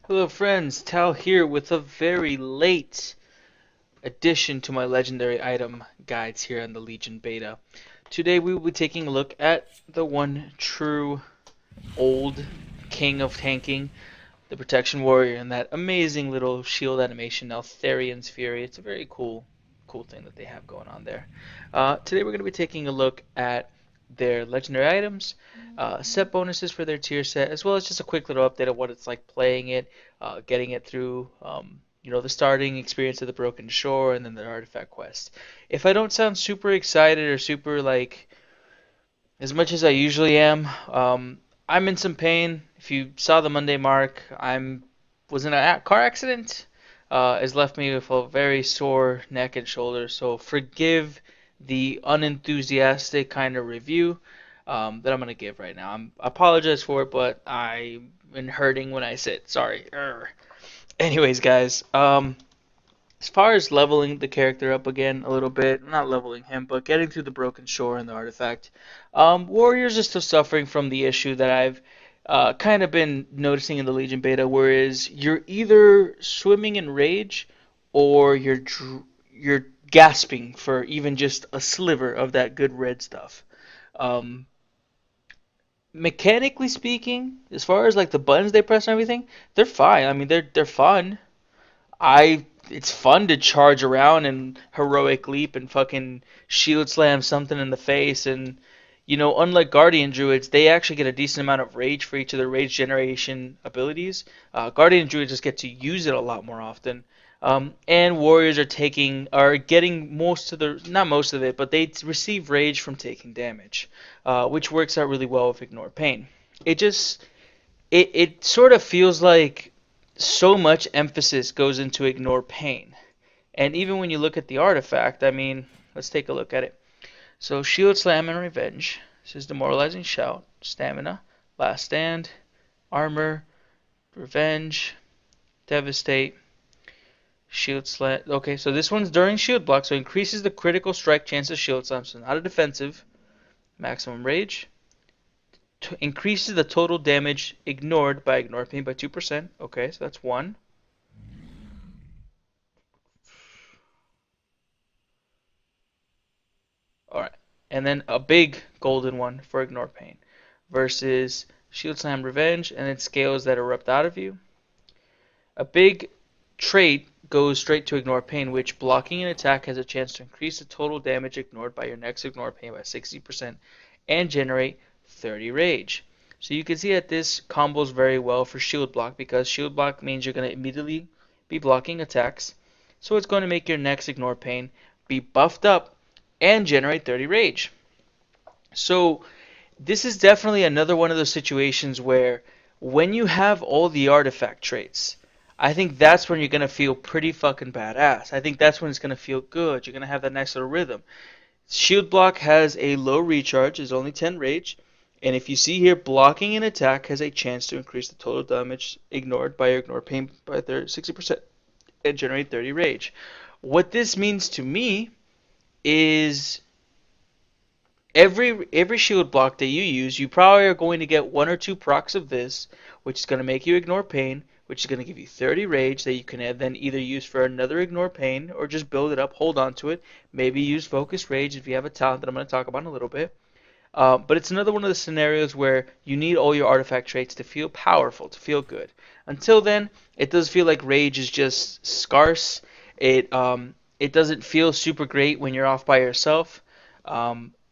Hello friends, Tal here with a very late addition to my legendary item guides here on the Legion beta. Today we will be taking a look at the one true old king of tanking, the Protection Warrior, and that amazing little shield animation, Eltharion's Fury. It's a very cool thing that they have going on there. Today we're going to be taking a look at their legendary items, set bonuses for their tier set, as well as just a quick little update of what it's like playing it, getting it through, the starting experience of the Broken Shore, and then the artifact quest. If I don't sound super excited or super like as much as I usually am, I'm in some pain. If you saw the Monday mark, I'm was in a car accident. Has left me with a very sore neck and shoulder. So forgive the unenthusiastic kind of review that I'm gonna give right now. I apologize for it, but I'm hurting when I sit. Sorry. Urgh. Anyways, guys, as far as leveling the character up again a little bit, not leveling him, but getting through the Broken Shore and the artifact, Warriors are still suffering from the issue that I've kind of been noticing in the Legion beta, whereas you're either swimming in rage or you're gasping for even just a sliver of that good red stuff. Um, Mechanically speaking, as far as like the buttons they press and everything, they're fine. I mean, they're fun. I It's fun to charge around and heroic leap and fucking shield slam something in the face and unlike Guardian Druids, they actually get a decent amount of rage for each of their rage generation abilities. Guardian Druids just get to use it a lot more often. And Warriors are getting most of the, not most of it, but they receive rage from taking damage, which works out really well with Ignore Pain. It sort of feels like so much emphasis goes into Ignore Pain. And even when you look at the artifact, I mean, let's take a look at it. So Shield Slam and Revenge. This is Demoralizing Shout, Stamina, Last Stand, Armor, Revenge, Devastate, Shield Slam. Okay, so this one's during Shield Block, so increases the critical strike chance of Shield Slam, so not a defensive. Maximum Rage. Increases the total damage ignored by Ignore Pain by 2%. Okay, so that's one. Alright. And then a big golden one for Ignore Pain versus Shield Slam Revenge, and then scales that erupt out of you. A big trait goes straight to Ignore Pain, which blocking an attack has a chance to increase the total damage ignored by your next Ignore Pain by 60% and generate 30 Rage. So you can see that this combos very well for Shield Block because Shield Block means you're going to immediately be blocking attacks. So it's going to make your next Ignore Pain be buffed up and generate 30 Rage. So this is definitely another one of those situations where when you have all the artifact traits, I think that's when you're going to feel pretty fucking badass. I think that's when it's going to feel good. You're going to have that nice little rhythm. Shield Block has a low recharge, is only 10 rage, and if you see here, blocking an attack has a chance to increase the total damage ignored by your Ignore Pain by 60% and generate 30 rage. What this means to me is every shield block that you use, you probably are going to get one or two procs of this, which is going to make you Ignore Pain, which is going to give you 30 rage that you can then either use for another Ignore Pain or just build it up, hold on to it. Maybe use Focus Rage if you have a talent that I'm going to talk about in a little bit. But it's another one of the scenarios where you need all your artifact traits to feel powerful, to feel good. Until then, it does feel like Rage is just scarce. It doesn't feel super great when you're off by yourself.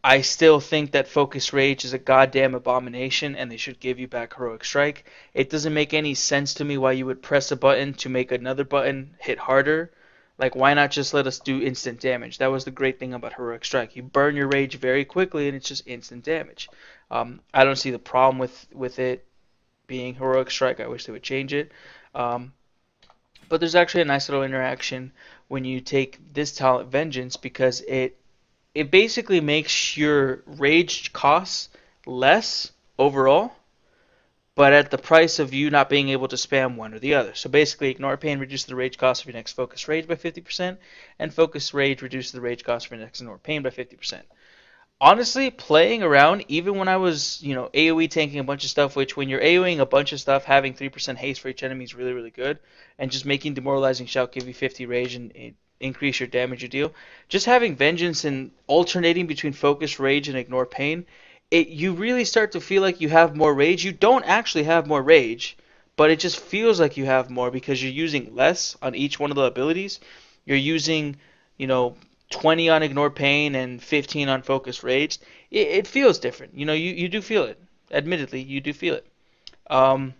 I still think that Focus Rage is a goddamn abomination and they should give you back Heroic Strike. It doesn't make any sense to me why you would press a button to make another button hit harder. Like, why not just let us do instant damage? That was the great thing about Heroic Strike. You burn your rage very quickly and it's just instant damage. I don't see the problem with it being Heroic Strike. I wish they would change it. But there's actually a nice little interaction when you take this talent Vengeance because it basically makes your rage costs less overall, but at the price of you not being able to spam one or the other. So basically, Ignore Pain reduces the rage cost of your next Focus Rage by 50%, and Focus Rage reduces the rage cost of your next Ignore Pain by 50%. honestly, playing around, even when I was, AoE tanking a bunch of stuff, which when you're AoEing a bunch of stuff, having 3% haste for each enemy is really, really good. And just making Demoralizing Shout give you 50 rage and increase your damage you deal. Just having Vengeance and alternating between Focus, Rage, and Ignore Pain, you really start to feel like you have more rage. You don't actually have more rage, but it just feels like you have more because you're using less on each one of the abilities. You're using, you know, 20 on Ignore Pain and 15 on Focus Rage. It feels different. You do feel it. Admittedly, you do feel it. Um,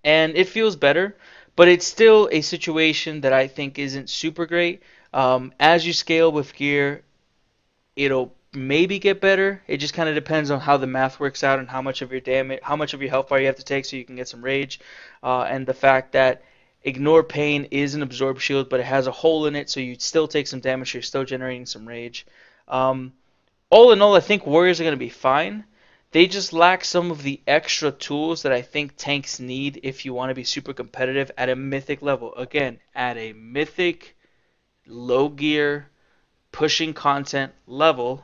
and it feels better, but it's still a situation that I think isn't super great. As you scale with gear, it'll maybe get better. It just kind of depends on how the math works out and how much of your damage, how much of your health bar you have to take so you can get some rage, and the fact that Ignore Pain is an absorb shield, but it has a hole in it, so you still take some damage. So you're still generating some rage. Um, all in all, I think warriors are going to be fine. They just lack some of the extra tools that I think tanks need if you want to be super competitive at a mythic level. Again, at a mythic, low gear, pushing content level,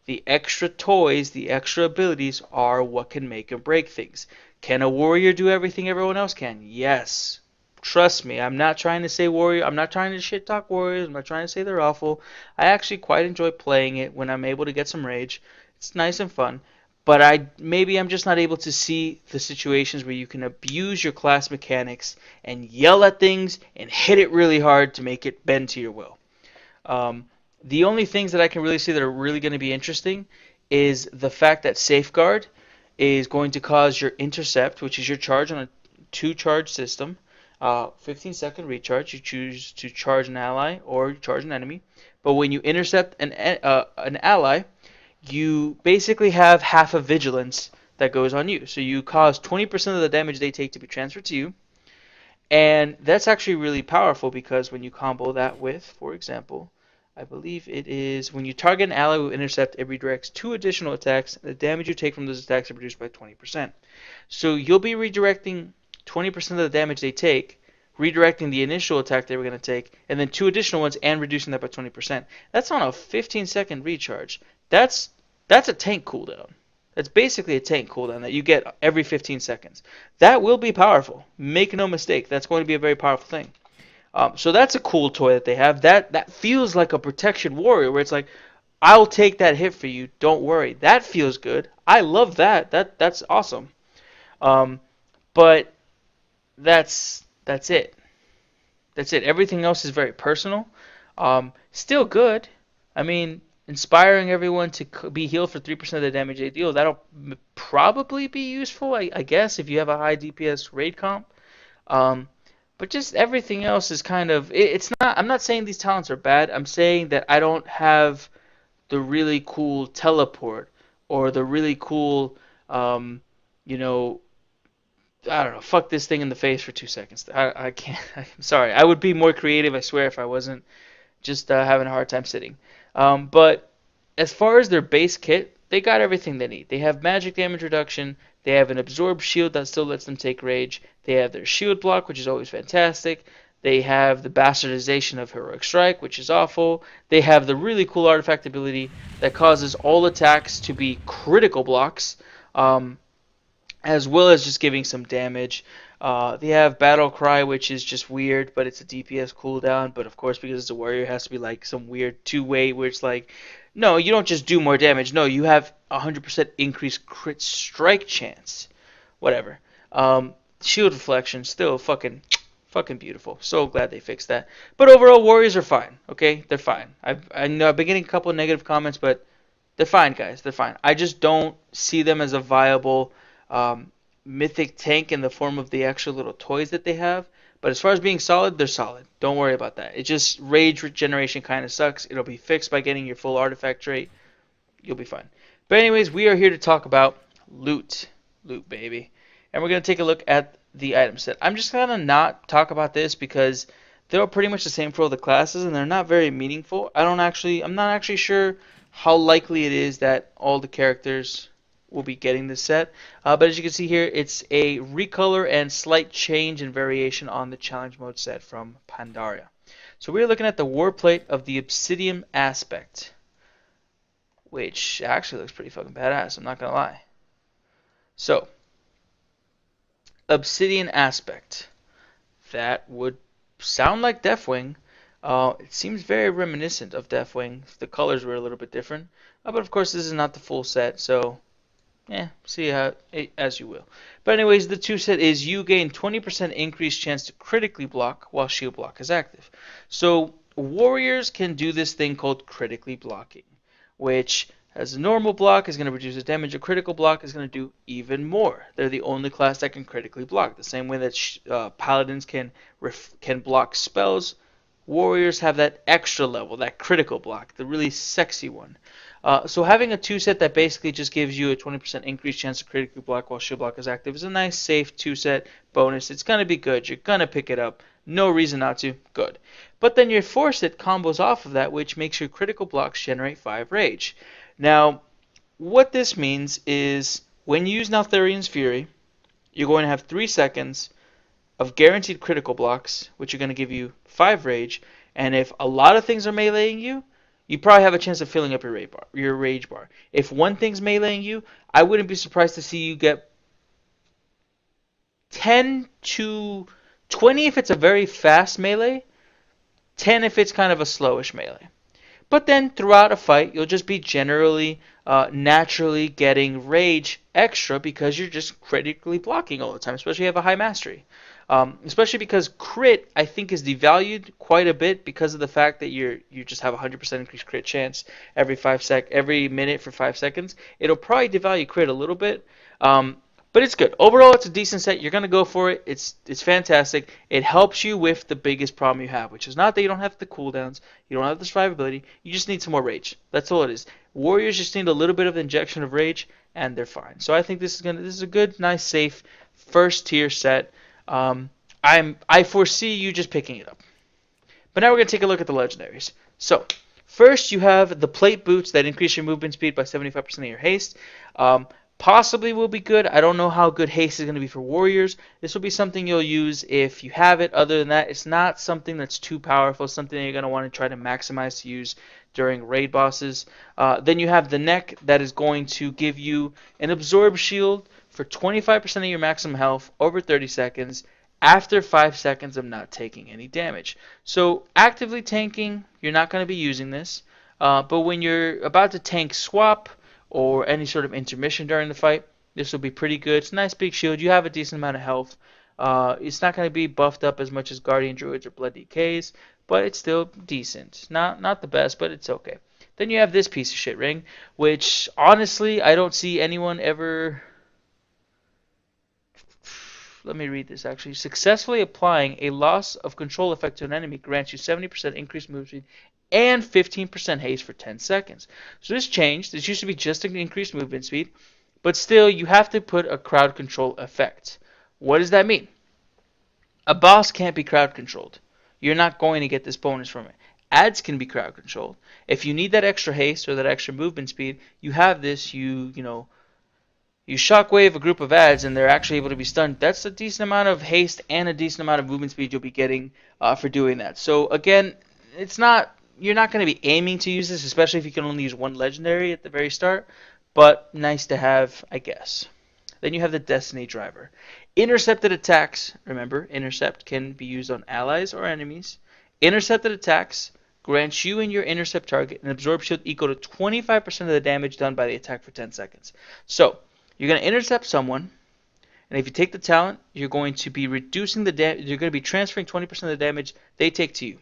the extra toys, the extra abilities are what can make or break things. Can a warrior do everything everyone else can? Yes. Trust me, I'm not trying to say warrior. I'm not trying to shit talk warriors. I'm not trying to say they're awful. I actually quite enjoy playing it when I'm able to get some rage. It's nice and fun. But I'm just not able to see the situations where you can abuse your class mechanics and yell at things and hit it really hard to make it bend to your will. Um, the only things that I can really see that are really going to be interesting is the fact that Safeguard is going to cause your intercept, which is your charge on a two-charge system, 15-second recharge. You choose to charge an ally or charge an enemy. But when you intercept an ally, you basically have half of vigilance that goes on you. So you cause 20% of the damage they take to be transferred to you. And that's actually really powerful because when you combo that with, for example, I believe it is when you target an ally with intercept, it redirects 2 additional attacks. The damage you take from those attacks is reduced by 20%. So you'll be redirecting 20% of the damage they take, redirecting the initial attack they were going to take, and then 2 additional ones and reducing that by 20%. That's on a 15-second recharge. That's a tank cooldown. That's basically a tank cooldown that you get every 15 seconds. That will be powerful. Make no mistake. That's going to be a very powerful thing. So that's a cool toy that they have. That feels like a protection warrior where it's like, I'll take that hit for you. Don't worry. That feels good. I love that. That's awesome. Um, but that's it. That's it. Everything else is very personal. Still good. I mean, inspiring everyone to be healed for 3% of the damage they deal. That'll probably be useful, I guess, if you have a high DPS raid comp. Um, but just everything else is kind of. It's not. I'm not saying these talents are bad. I'm saying that I don't have the really cool teleport or the really cool, um, you know, I don't know, fuck this thing in the face for 2 seconds. I can't. I'm sorry. I would be more creative, I swear, if I wasn't just having a hard time sitting. But as far as their base kit, they got everything they need. They have magic damage reduction. They have an absorb shield that still lets them take rage. They have their shield block, which is always fantastic. They have the bastardization of heroic strike, which is awful. They have the really cool artifact ability that causes all attacks to be critical blocks. As well as just giving some damage. They have Battle Cry, which is just weird, but it's a DPS cooldown. But of course, because it's a warrior, it has to be like some weird two-way where it's like, no, you don't just do more damage. No, you have 100% increased crit strike chance. Whatever. Shield reflection, still fucking beautiful. So glad they fixed that. But overall, warriors are fine. Okay, they're fine. I know I've been getting a couple of negative comments, but they're fine, guys. They're fine. I just don't see them as a viable mythic tank in the form of the extra little toys that they have. But as far as being solid, they're solid. Don't worry about that. It just rage regeneration kind of sucks. It'll be fixed by getting your full artifact trait. You'll be fine. But anyways, we are here to talk about loot. Loot, baby. And we're going to take a look at the item set. I'm just going to not talk about this because they're all pretty much the same for all the classes and they're not very meaningful. I'm not actually sure how likely it is that all the characters will be getting this set. But as you can see here, it's a recolor and slight change and variation on the challenge mode set from Pandaria. So we're looking at the war plate of the Obsidian aspect. which actually looks pretty fucking badass, I'm not gonna lie. So, Obsidian Aspect. That would sound like Deathwing. It seems very reminiscent of Deathwing. The colors were a little bit different. But of course, this is not the full set, so see how as you will. But anyways, the 2 set is you gain 20% increased chance to critically block while shield block is active. So warriors can do this thing called critically blocking, which as a normal block is going to reduce the damage. A critical block is going to do even more. They're the only class that can critically block. The same way that paladins can block spells, warriors have that extra level, that critical block, the really sexy one. So having a 2 set that basically just gives you a 20% increased chance to critically block while shield block is active is a nice, safe 2 set bonus. It's going to be good. You're going to pick it up. No reason not to. Good. But then your 4 set combos off of that, which makes your critical blocks generate 5 rage. Now, what this means is when you use Neltharion's Fury, you're going to have 3 seconds of guaranteed critical blocks, which are going to give you 5 rage. And if a lot of things are meleeing you, you probably have a chance of filling up your rage bar. If one thing's meleeing you, I wouldn't be surprised to see you get 10 to 20 if it's a very fast melee, 10 if it's kind of a slowish melee. But then throughout a fight, you'll just be generally, naturally getting rage extra because you're just critically blocking all the time, especially if you have a high mastery. Especially because crit, I think, is devalued quite a bit because of the fact that you just have a 100% increased crit chance every minute for 5 seconds. It'll probably devalue crit a little bit, but it's good. Overall, it's a decent set. You're gonna go for it. It's fantastic. It helps you with the biggest problem you have, which is not that you don't have the cooldowns, you don't have the survivability. You just need some more rage. That's all it is. Warriors just need a little bit of injection of rage, and they're fine. So I think this is a good, nice, safe first tier set. I foresee you just picking it up. But now we're going to take a look at the legendaries. So, first you have the plate boots that increase your movement speed by 75% of your haste. Possibly will be good. I don't know how good haste is going to be for warriors. This will be something you'll use if you have it. Other than that, it's not something that's too powerful. Something that you're going to want to try to maximize to use during raid bosses. Then you have the neck that is going to give you an absorb shield for 25% of your maximum health over 30 seconds after 5 seconds of not taking any damage. So actively tanking, you're not going to be using this. But when you're about to tank swap or any sort of intermission during the fight, this will be pretty good. It's a nice big shield. You have a decent amount of health. It's not going to be buffed up as much as Guardian Druids or Blood DKs, but it's still decent. Not the best, but it's okay. Then you have this piece of shit ring, which honestly I don't see anyone ever... Let me read this actually. Successfully applying a loss of control effect to an enemy grants you 70% increased movement speed and 15% haste for 10 seconds. So this changed. This used to be just an increased movement speed, but still you have to put a crowd control effect. What does that mean? A boss can't be crowd controlled. You're not going to get this bonus from it. Ads can be crowd controlled. If you need that extra haste or that extra movement speed, you have this, you shockwave a group of ads and they're actually able to be stunned. That's a decent amount of haste and a decent amount of movement speed you'll be getting for doing that. So again, you're not going to be aiming to use this, especially if you can only use one legendary at the very start, but nice to have, I guess. Then you have the Destiny Driver. Intercepted attacks, remember, intercept can be used on allies or enemies. Intercepted attacks grants you and your intercept target an absorb shield equal to 25% of the damage done by the attack for 10 seconds. So, you're going to intercept someone, and if you take the talent, you're going to be reducing the damage. You're going to be transferring 20% of the damage they take to you.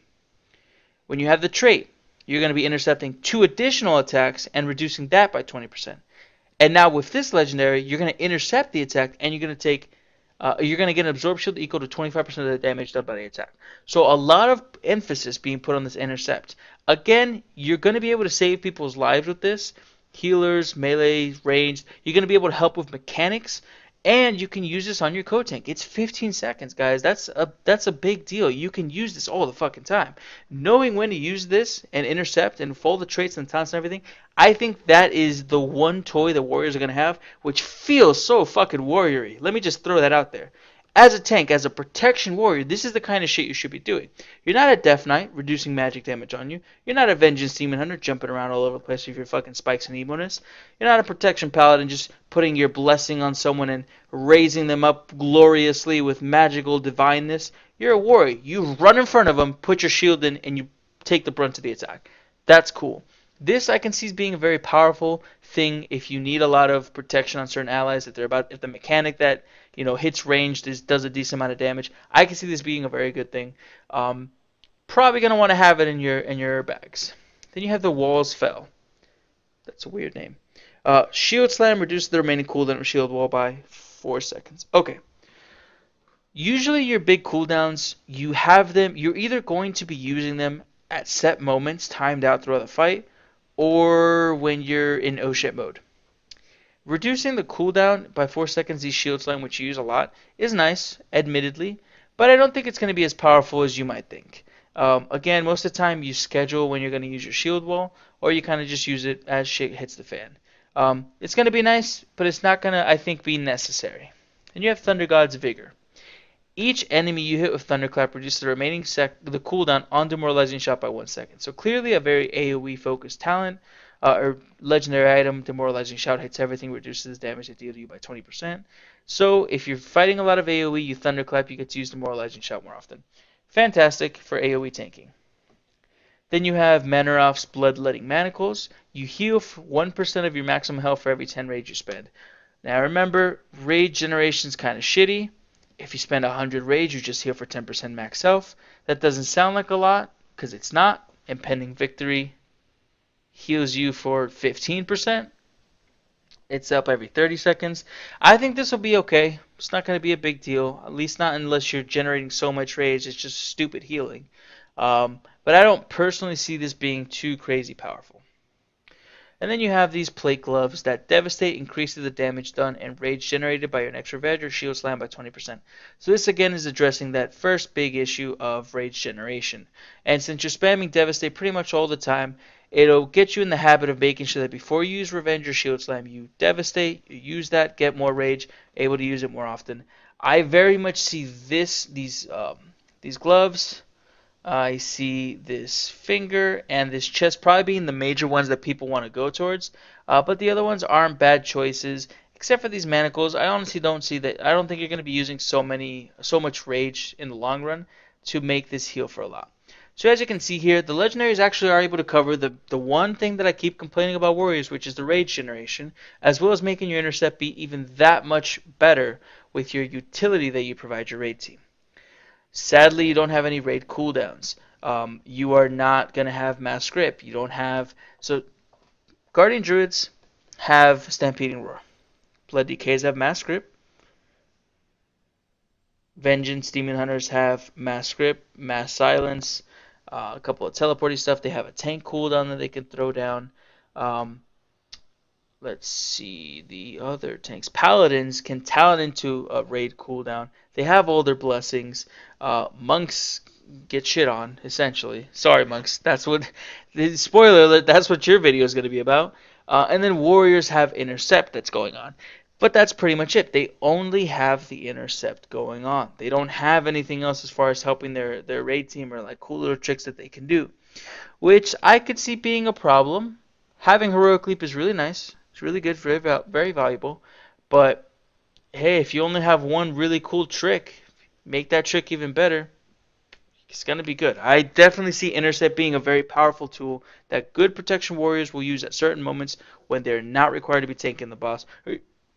When you have the trait, you're going to be intercepting 2 additional attacks and reducing that by 20%. And now with this legendary, you're going to intercept the attack, and you're going to get an absorb shield equal to 25% of the damage done by the attack. So a lot of emphasis being put on this intercept. Again, you're going to be able to save people's lives with this. Healers, melee, ranged. You're going to be able to help with mechanics, and you can use this on your co-tank. It's 15 seconds, guys. That's a big deal. You can use this all the fucking time. Knowing when to use this and intercept and follow the traits and talents and everything, I think that is the one toy the Warriors are going to have, which feels so fucking warrior-y. Let me just throw that out there. As a tank, as a protection warrior, this is the kind of shit you should be doing. You're not a Death Knight reducing magic damage on you. You're not a Vengeance Demon Hunter jumping around all over the place with your fucking spikes and emoness. You're not a protection paladin just putting your blessing on someone and raising them up gloriously with magical divineness. You're a warrior. You run in front of them, put your shield in, and you take the brunt of the attack. That's cool. This I can see as being a very powerful thing if you need a lot of protection on certain allies. If the mechanic that hits ranged does a decent amount of damage, I can see this being a very good thing. Probably gonna want to have it in your bags. Then you have the Walls Fell. That's a weird name. Shield Slam reduces the remaining cooldown of Shield Wall by 4 seconds. Okay. Usually your big cooldowns, you have them. You're either going to be using them at set moments timed out throughout the fight, or when you're in oh shit mode. Reducing the cooldown by 4 seconds, these shield slam, which you use a lot, is nice, admittedly, but I don't think it's going to be as powerful as you might think. Again, most of the time you schedule when you're going to use your shield wall, or you kind of just use it as shit hits the fan. It's going to be nice, but it's not going to, I think, be necessary. And you have Thunder God's Vigor. Each enemy you hit with Thunderclap reduces the remaining the cooldown on Demoralizing Shot by 1 second. So clearly a very AoE focused talent, or legendary item. Demoralizing Shout hits everything, reduces the damage they deal to you by 20%. So if you're fighting a lot of AoE, you Thunderclap, you get to use Demoralizing Shout more often. Fantastic for AoE tanking. Then you have Manaroff's Bloodletting Manacles. You heal 1% of your maximum health for every 10 rage you spend. Now remember, rage generation is kind of shitty. If you spend 100 rage, you just heal for 10% max health. That doesn't sound like a lot, because it's not. Impending Victory heals you for 15%. It's up every 30 seconds. I think this will be okay. It's not going to be a big deal. At least not unless you're generating so much rage. It's just stupid healing. But I don't personally see this being too crazy powerful. And then you have these plate gloves that devastate, increases the damage done, and rage generated by your next revenge or shield slam by 20%. So this again is addressing that first big issue of rage generation. And since you're spamming devastate pretty much all the time, it'll get you in the habit of making sure that before you use revenge or shield slam, you devastate, you use that, get more rage, able to use it more often. I very much see these gloves. I see this finger and this chest probably being the major ones that people want to go towards. But the other ones aren't bad choices, except for these manacles. I honestly don't see that. I don't think you're going to be using so much rage in the long run to make this heal for a lot. So as you can see here, the legendaries actually are able to cover the one thing that I keep complaining about warriors, which is the rage generation, as well as making your intercept be even that much better with your utility that you provide your raid team. Sadly, you don't have any raid cooldowns. You are not going to have mass grip. You don't have... So, Guardian Druids have Stampeding Roar. Blood DKs have mass grip. Vengeance Demon Hunters have mass grip, mass silence, a couple of teleporting stuff. They have a tank cooldown that they can throw down. Let's see, the other tanks. Paladins can talent into a raid cooldown. They have all their blessings. Monks get shit on, essentially. Sorry, monks. That's what... Spoiler alert, that's what your video is going to be about. And then warriors have intercept that's going on. But that's pretty much it. They only have the intercept going on. They don't have anything else as far as helping their raid team or like cool little tricks that they can do. Which I could see being a problem. Having Heroic Leap is really nice. It's really good, very valuable. But, hey, if you only have one really cool trick, make that trick even better. It's going to be good. I definitely see Intercept being a very powerful tool that good protection warriors will use at certain moments when they're not required to be tanking the boss.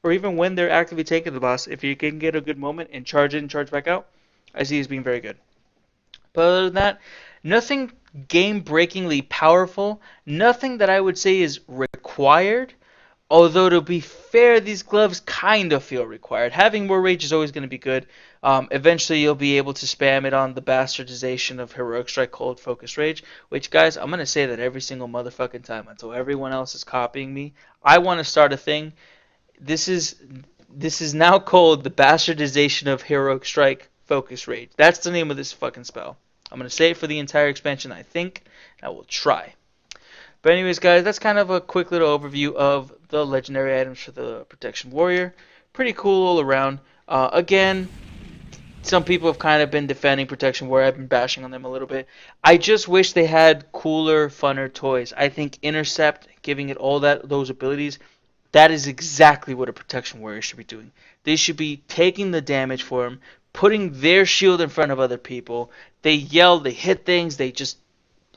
Or even when they're actively tanking the boss. If you can get a good moment and charge in and charge back out, I see it as being very good. But other than that, nothing game-breakingly powerful. Nothing that I would say is required. Although, to be fair, these gloves kind of feel required. Having more rage is always going to be good. Eventually, you'll be able to spam it on the bastardization of Heroic Strike, Cold Focus Rage. Which, guys, I'm going to say that every single motherfucking time until everyone else is copying me. I want to start a thing. This is now called the bastardization of Heroic Strike, Focus Rage. That's the name of this fucking spell. I'm going to say it for the entire expansion, I think. I will try. But anyways, guys, that's kind of a quick little overview of the legendary items for the Protection Warrior. Pretty cool all around. Again, some people have kind of been defending Protection Warrior. I've been bashing on them a little bit. I just wish they had cooler, funner toys. I think Intercept, giving it all those abilities, that is exactly what a Protection Warrior should be doing. They should be taking the damage for him, putting their shield in front of other people. They yell, they hit things, they just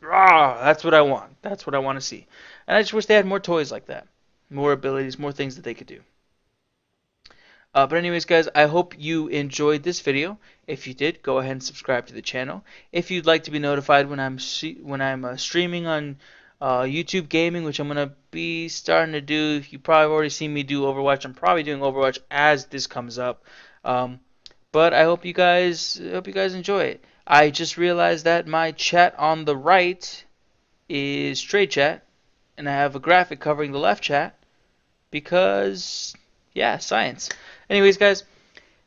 that's what I want. That's what I want to see. And I just wish they had more toys like that. More abilities, more things that they could do. But anyways, guys, I hope you enjoyed this video. If you did, go ahead and subscribe to the channel. If you'd like to be notified when I'm streaming on YouTube Gaming, which I'm gonna be starting to do. You probably already seen me do Overwatch. I'm probably doing Overwatch as this comes up. But I hope you guys enjoy it. I just realized that my chat on the right is trade chat, and I have a graphic covering the left chat because, yeah, science. Anyways, guys,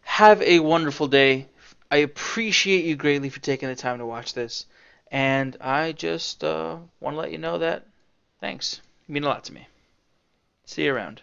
have a wonderful day. I appreciate you greatly for taking the time to watch this, and I just want to let you know that thanks. You mean a lot to me. See you around.